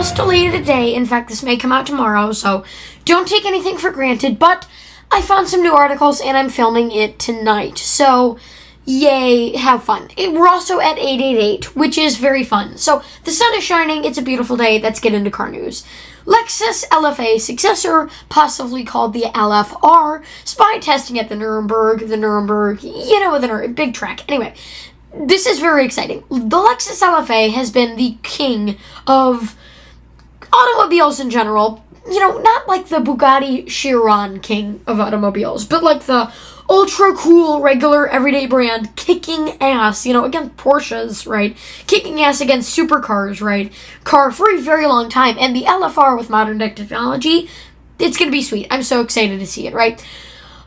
just delayed a day. In fact, this may come out tomorrow, so don't take anything for granted. But I found some new articles, and I'm filming it tonight. So, yay, have fun. We're also at 888, which is very fun. So, the sun is shining. It's a beautiful day. Let's get into car news. Lexus LFA successor, possibly called the LFR, spy testing at the Nuremberg, big track. Anyway, this is very exciting. The Lexus LFA has been the king of automobiles in general. Not like the Bugatti Chiron king of automobiles, but like the ultra cool, regular, everyday brand kicking ass, against Porsches, right? Kicking ass against supercars, right? Car for a very long time. And the LFR with modern technology, it's going to be sweet. I'm so excited to see it, right?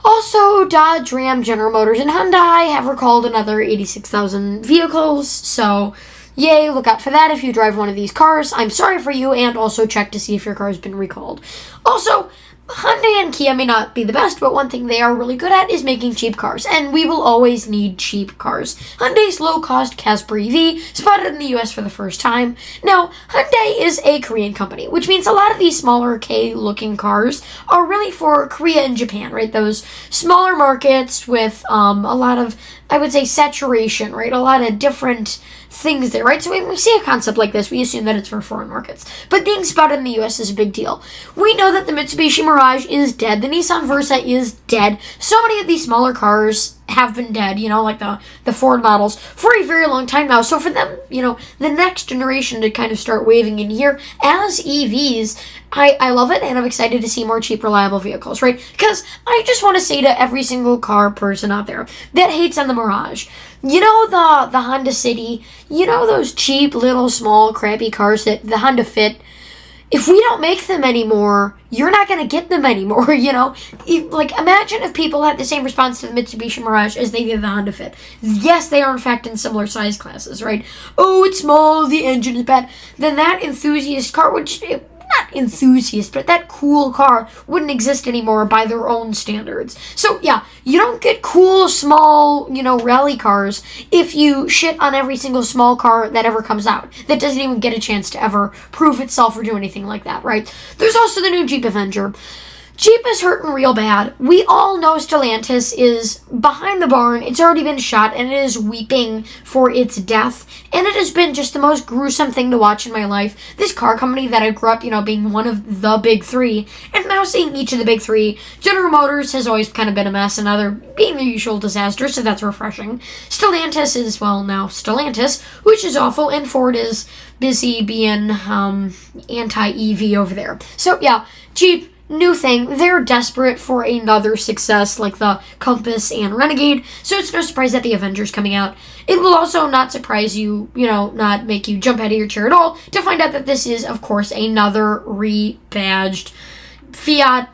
Also, Dodge, Ram, General Motors, and Hyundai have recalled another 86,000 vehicles, so yay, look out for that if you drive one of these cars. I'm sorry for you, and also check to see if your car has been recalled. Also, Hyundai and Kia may not be the best, but one thing they are really good at is making cheap cars, and we will always need cheap cars. Hyundai's low-cost Casper EV spotted in the US for the first time. Now, Hyundai is a Korean company, which means a lot of these smaller K-looking cars are really for Korea and Japan, right? Those smaller markets with a lot of, I would say, saturation, right? A lot of different things there, right? So when we see a concept like this, we assume that it's for foreign markets. But being spotted in the US is a big deal. We know that the Mitsubishi Mirage is dead. The Nissan Versa is dead. So many of these smaller cars have been dead, like the Ford models, for a very long time now. So for them, the next generation to kind of start waving in here as EVs, I love it, and I'm excited to see more cheap, reliable vehicles, right? Because I just want to say to every single car person out there that hates on the Mirage, the Honda City, those cheap, little, small, crappy cars that the Honda Fit, if we don't make them anymore, you're not going to get them anymore, Imagine if people had the same response to the Mitsubishi Mirage as they did the Honda Fit. Yes, they are, in fact, in similar size classes, right? Oh, it's small, the engine is bad. Then that enthusiast car would just be, not enthusiast, but that cool car wouldn't exist anymore by their own standards. So, yeah, you don't get cool, small, rally cars if you shit on every single small car that ever comes out. That doesn't even get a chance to ever prove itself or do anything like that, right? There's also the new Jeep Avenger. Jeep is hurting real bad. We all know Stellantis is behind the barn. It's already been shot, and it is weeping for its death. And it has been just the most gruesome thing to watch in my life. This car company that I grew up, being one of the big three, and now seeing each of the big three. General Motors has always kind of been a mess, and now they're being the usual disaster, so that's refreshing. Stellantis is, now Stellantis, which is awful, and Ford is busy being anti-EV over there. So, yeah, Jeep, new thing, they're desperate for another success like the Compass and Renegade, so it's no surprise that the Avenger's coming out. It will also not surprise you, not make you jump out of your chair at all, to find out that this is, of course, another rebadged Fiat.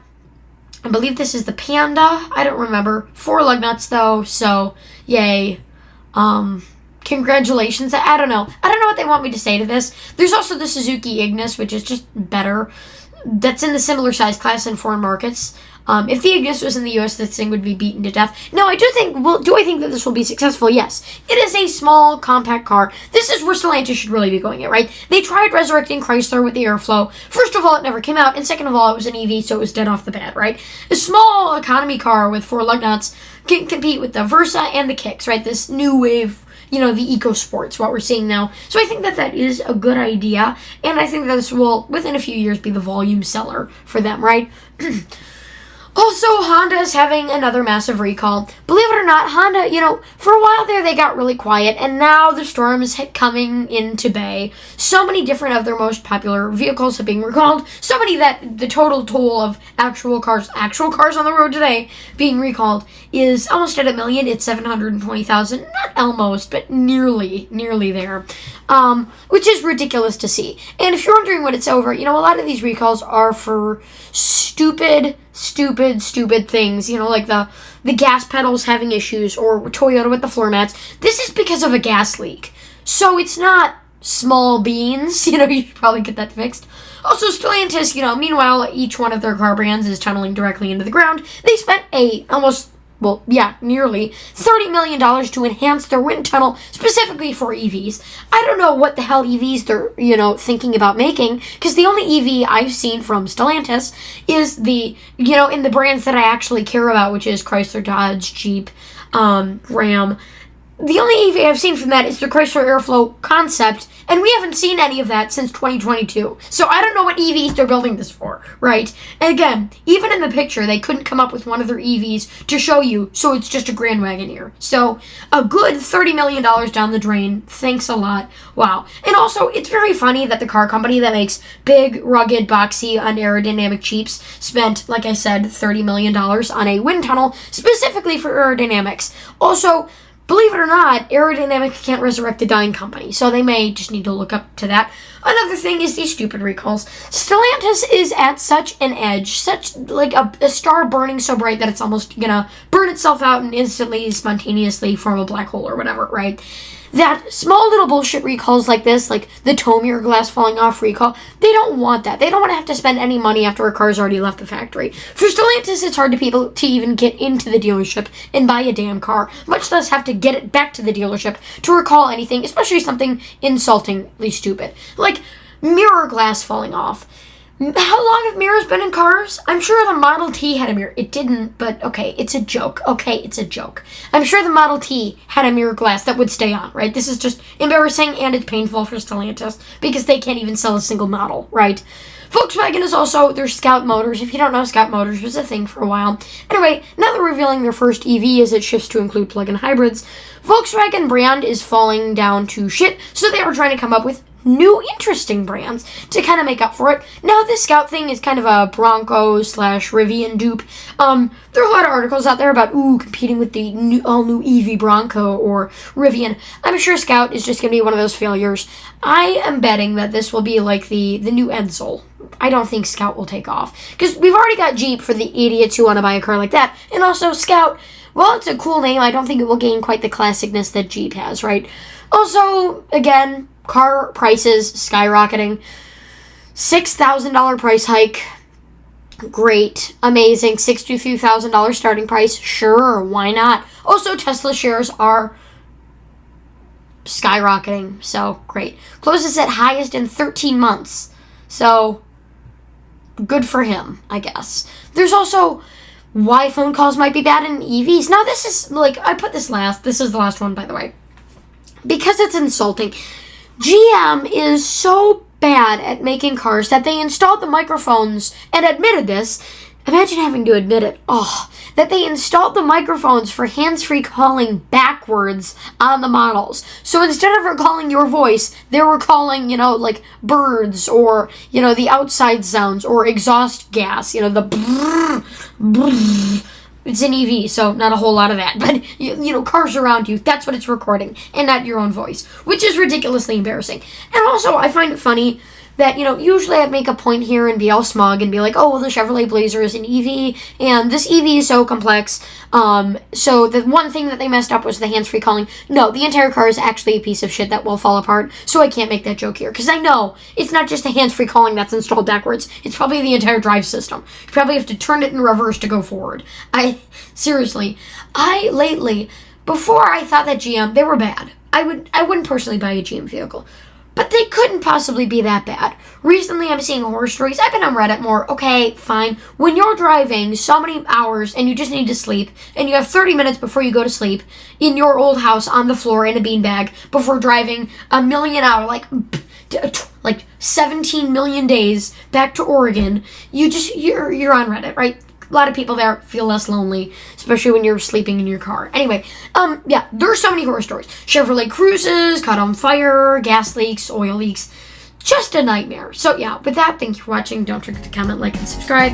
I believe this is the Panda. I don't remember. 4 lug nuts, though, so yay. Congratulations. I don't know what they want me to say to this. There's also the Suzuki Ignis, which is just better. That's in the similar size class in foreign markets. If the Ignis was in the US, this thing would be beaten to death. No, I do I think that this will be successful? Yes. It is a small, compact car. This is where Stellantis should really be going at, right? They tried resurrecting Chrysler with the Airflow. First of all, it never came out, and second of all, it was an EV, so it was dead off the bat, right? A small economy car with 4 lug nuts can compete with the Versa and the Kicks, right? This new wave, the EcoSports, what we're seeing now. So I think that is a good idea, and I think that this will, within a few years, be the volume seller for them, right? Also, Honda is having another massive recall. Believe it or not, Honda, for a while there they got really quiet, and now the storm is coming into bay. So many different of their most popular vehicles have been recalled. So many that the total toll of actual cars on the road today being recalled is almost at 1 million. It's 720,000. Not almost, but nearly there. Which is ridiculous to see. And if you're wondering what it's over, a lot of these recalls are for stupid things, like the gas pedals having issues, or Toyota with the floor mats. This is because of a gas leak. So it's not small beans, you should probably get that fixed. Also, Stellantis, meanwhile, each one of their car brands is tunneling directly into the ground. They spent almost nearly $30 million to enhance their wind tunnel specifically for EVs. I don't know what the hell EVs they're, thinking about making, because the only EV I've seen from Stellantis is in the brands that I actually care about, which is Chrysler, Dodge, Jeep, Ram. The only EV I've seen from that is the Chrysler Airflow concept, and we haven't seen any of that since 2022. So I don't know what EVs they're building this for, right? And again, even in the picture, they couldn't come up with one of their EVs to show you, so it's just a Grand Wagoneer. So a good $30 million down the drain. Thanks a lot. Wow. And also, it's very funny that the car company that makes big, rugged, boxy, unaerodynamic Jeeps spent, like I said, $30 million on a wind tunnel specifically for aerodynamics. Also, believe it or not, aerodynamics can't resurrect a dying company, so they may just need to look up to that. Another thing is these stupid recalls. Stellantis is at such an edge, such like a star burning so bright that it's almost gonna burn itself out and instantly, spontaneously form a black hole or whatever, right? That small little bullshit recalls like this, like the tow mirror glass falling off recall, they don't want that. They don't want to have to spend any money after a car's already left the factory. For Stellantis, it's hard to people to even get into the dealership and buy a damn car, much less have to get it back to the dealership to recall anything, especially something insultingly stupid. Like mirror glass falling off. How long have mirrors been in cars? I'm sure the Model T had a mirror. It didn't, but okay, it's a joke. Okay, it's a joke. I'm sure the Model T had a mirror glass that would stay on, right? This is just embarrassing, and it's painful for Stellantis because they can't even sell a single model, right? Volkswagen is also their Scout Motors. If you don't know, Scout Motors was a thing for a while. Anyway, now they're revealing their first EV as it shifts to include plug-in hybrids. Volkswagen brand is falling down to shit, so they are trying to come up with new interesting brands to kind of make up for it. Now this Scout thing is kind of a Bronco / Rivian dupe. There are a lot of articles out there about competing with the all new EV Bronco or Rivian. I'm sure Scout is just going to be one of those failures. I am betting that this will be like the new Edsel. I don't think Scout will take off, because we've already got Jeep for the idiots who want to buy a car like that, and also Scout, well, it's a cool name. I don't think it will gain quite the classicness that Jeep has, right? Also, again, car prices skyrocketing. $6,000 price hike. Great. Amazing. $63,000 starting price. Sure, why not? Also, Tesla shares are skyrocketing. So, great. Closes at highest in 13 months. So, good for him, I guess. There's also why phone calls might be bad in EVs. Now, this is, I put this last. This is the last one, by the way. Because it's insulting. GM is so bad at making cars that they installed the microphones and admitted this. Imagine having to admit it. That they installed the microphones for hands-free calling backwards on the models. So instead of recalling your voice, they were calling, birds or, the outside sounds or exhaust gas, the brrr, brrr. It's an EV, so not a whole lot of that. But, cars around you, that's what it's recording, and not your own voice, which is ridiculously embarrassing. And also, I find it funny that, usually I'd make a point here and be all smug and be like, oh, well, the Chevrolet Blazer is an EV, and this EV is so complex. So the one thing that they messed up was the hands-free calling. No, the entire car is actually a piece of shit that will fall apart, so I can't make that joke here. Because I know it's not just the hands-free calling that's installed backwards. It's probably the entire drive system. You probably have to turn it in reverse to go forward. Lately, before I thought that GM, they were bad. I wouldn't personally buy a GM vehicle. But they couldn't possibly be that bad. Recently, I'm seeing horror stories. I've been on Reddit more. Okay, fine. When you're driving so many hours and you just need to sleep, and you have 30 minutes before you go to sleep in your old house on the floor in a beanbag before driving a million hours, like 17 million days back to Oregon, you're on Reddit, right? A lot of people there feel less lonely, especially when you're sleeping in your car. Anyway, there's so many horror stories. Chevrolet Cruises, caught on fire, gas leaks, oil leaks. Just a nightmare. So yeah, with that, thank you for watching. Don't forget to comment, like, and subscribe.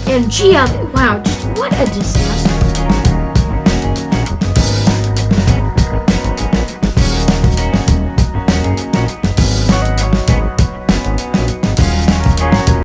And GM, wow, just what a disaster.